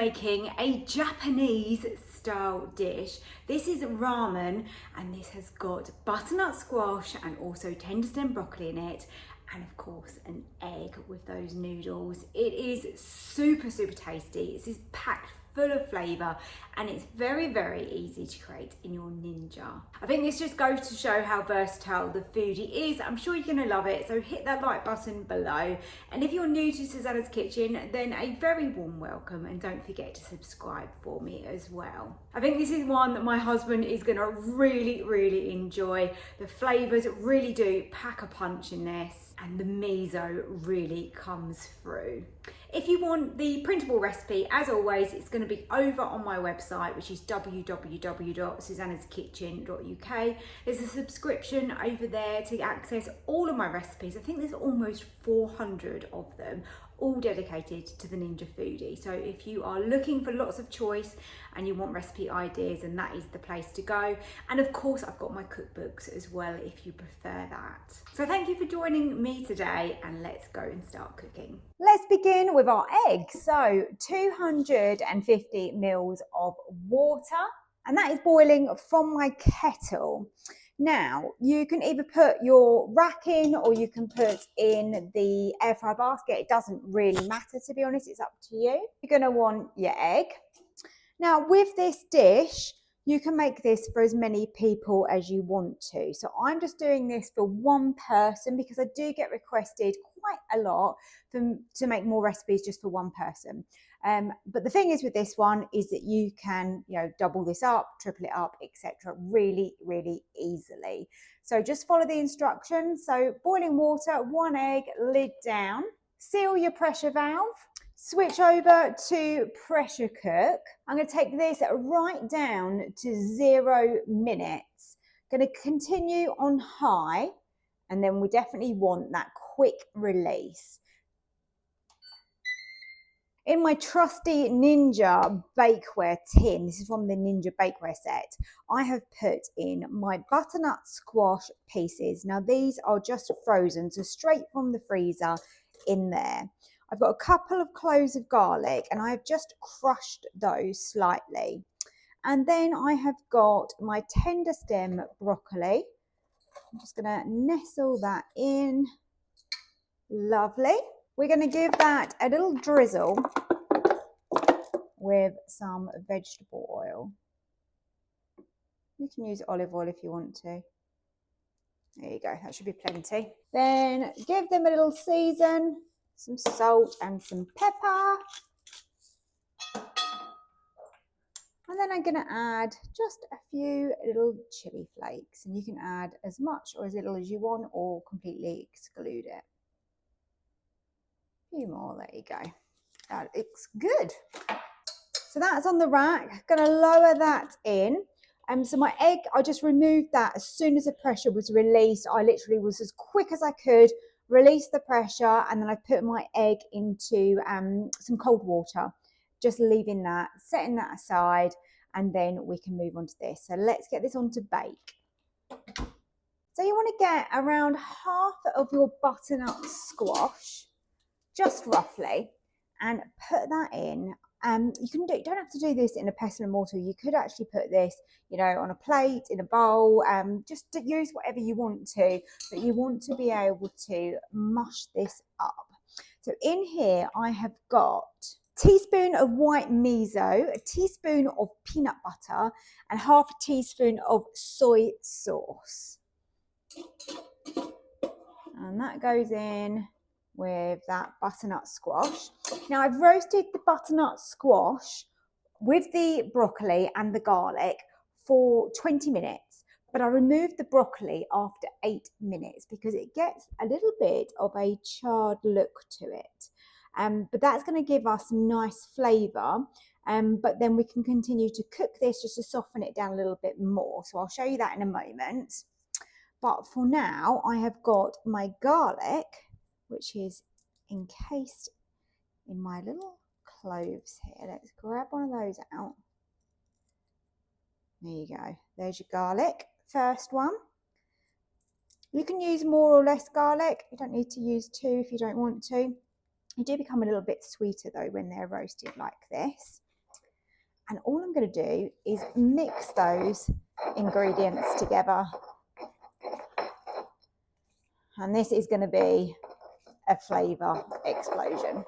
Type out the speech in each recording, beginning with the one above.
making a Japanese style dish. This is ramen, and this has got butternut squash and also tender stem broccoli in it, and of course an egg with those noodles. It is super tasty. This is packed full of flavour, and it's very easy to create in your Ninja. I think this just goes to show how versatile the foodie is. I'm sure you're gonna love it, so hit that like button below. And if you're new to Susannah's Kitchen, then a very warm welcome, and don't forget to subscribe for me as well. I think this is one that my husband is gonna really enjoy. The flavours really do pack a punch in this, and the miso really comes through. If you want the printable recipe, as always, it's going to be over on my website, which is www.susannaskitchen.uk. There's a subscription over there to access all of my recipes. I think there's almost 400 of them, all dedicated to the Ninja Foodi. So if you are looking for lots of choice and you want recipe ideas, then that is the place to go. And of course, I've got my cookbooks as well if you prefer that. So thank you for joining me today, and let's go and start cooking. Let's begin with our eggs. So 250 mils of water, and that is boiling from my kettle. Now, you can either put your rack in or you can put in the air fry basket. It doesn't really matter, to be honest, it's up to you. You're gonna want your egg. Now, with this dish, you can make this for as many people as you want to. So I'm just doing this for one person because I do get requested quite a lot to make more recipes just for one person. But the thing is with this one is that you can, double this up, triple it up, etc. really easily. So just follow the instructions. So boiling water, 1 egg, lid down, seal your pressure valve. Switch over to pressure cook. I'm going to take this right down to 0 minutes. Going to continue on high, and then we definitely want that quick release. In my trusty Ninja bakeware tin, this is from the Ninja bakeware set, I have put in my butternut squash pieces. Now these are just frozen, so straight from the freezer in there. I've got a couple of cloves of garlic, and I've just crushed those slightly. And then I have got my tender stem broccoli. I'm just going to nestle that in. Lovely. We're going to give that a little drizzle with some vegetable oil. You can use olive oil if you want to. There you go, that should be plenty. Then give them a little season. Some salt and some pepper. And then I'm going to add just a few little chili flakes, and you can add as much or as little as you want or completely exclude it. A few more, there you go. That looks good. So that's on the rack. Going to lower that in. So my egg, I just removed that as soon as the pressure was released. I literally was as quick as I could. Release the pressure, and then I put my egg into some cold water, just leaving that, setting that aside, and then we can move on to this. So let's get this on to bake. So you want to get around half of your butternut squash, just roughly, and put that in. You don't have to do this in a pestle and mortar. You could actually put this, on a plate, in a bowl, just to use whatever you want to, but you want to be able to mush this up. So in here, I have got a teaspoon of white miso, a teaspoon of peanut butter, and half a teaspoon of soy sauce. And that goes in with that butternut squash. Now I've roasted the butternut squash with the broccoli and the garlic for 20 minutes, but I removed the broccoli after 8 minutes because it gets a little bit of a charred look to it. But that's going to give us some nice flavour, but then we can continue to cook this just to soften it down a little bit more. So I'll show you that in a moment. But for now, I have got my garlic, which is encased in my little cloves here. Let's grab one of those out. There you go. There's your garlic, first one. You can use more or less garlic. You don't need to use 2 if you don't want to. They do become a little bit sweeter though when they're roasted like this. And all I'm going to do is mix those ingredients together. And this is going to be a flavour explosion.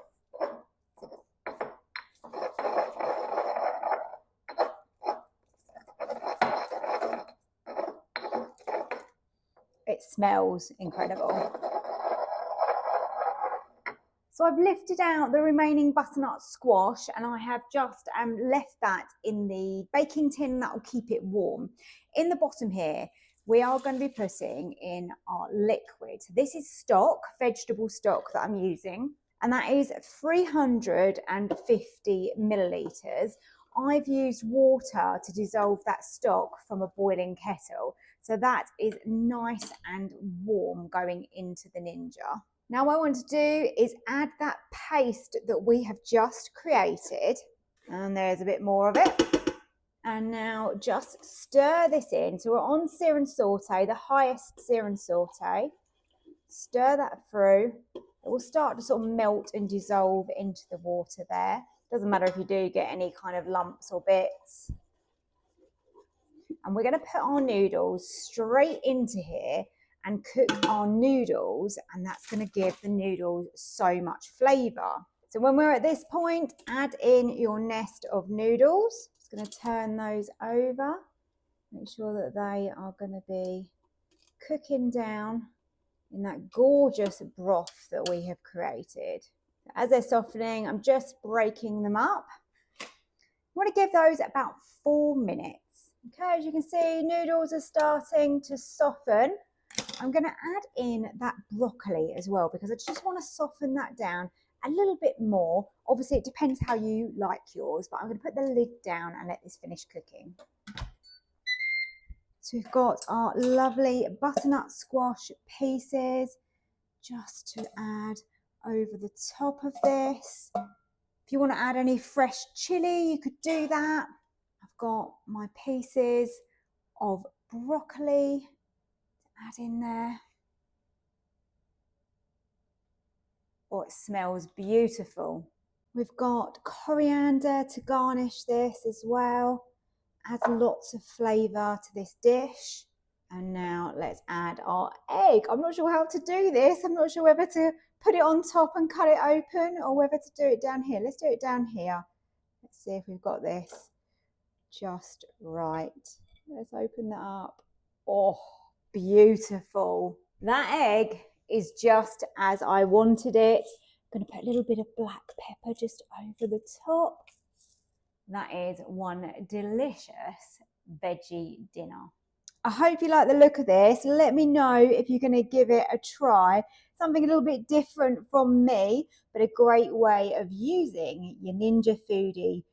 It smells incredible. So I've lifted out the remaining butternut squash and I have just left that in the baking tin. That will keep it warm. In the bottom here, we are going to be putting in our liquid. This is stock, vegetable stock that I'm using, and that is 350 millilitres. I've used water to dissolve that stock from a boiling kettle, so that is nice and warm going into the Ninja. Now what I want to do is add that paste that we have just created, and there's a bit more of it. And now just stir this in. So we're on sear and saute, the highest sear and saute. Stir that through. It will start to sort of melt and dissolve into the water there. Doesn't matter if you do get any kind of lumps or bits. And we're going to put our noodles straight into here and cook our noodles, and that's going to give the noodles so much flavour. So when we're at this point, add in your nest of noodles. Just going to turn those over. Make sure that they are going to be cooking down in that gorgeous broth that we have created. As they're softening, I'm just breaking them up. I want to give those about 4 minutes. Okay, as you can see, noodles are starting to soften. I'm going to add in that broccoli as well because I just want to soften that down a little bit more. Obviously, it depends how you like yours, but I'm going to put the lid down and let this finish cooking. So we've got our lovely butternut squash pieces just to add over the top of this. If you want to add any fresh chili, you could do that. I've got my pieces of broccoli to add in there. Oh, it smells beautiful. We've got coriander to garnish this as well. Adds lots of flavour to this dish. And now let's add our egg. I'm not sure how to do this. I'm not sure whether to put it on top and cut it open or whether to do it down here. Let's do it down here. Let's see if we've got this just right. Let's open that up. Oh, beautiful. That egg is just as I wanted it. I'm going to put a little bit of black pepper just over the top. That is one delicious veggie dinner. I hope you like the look of this. Let me know if you're going to give it a try. Something a little bit different from me, but a great way of using your Ninja Foodi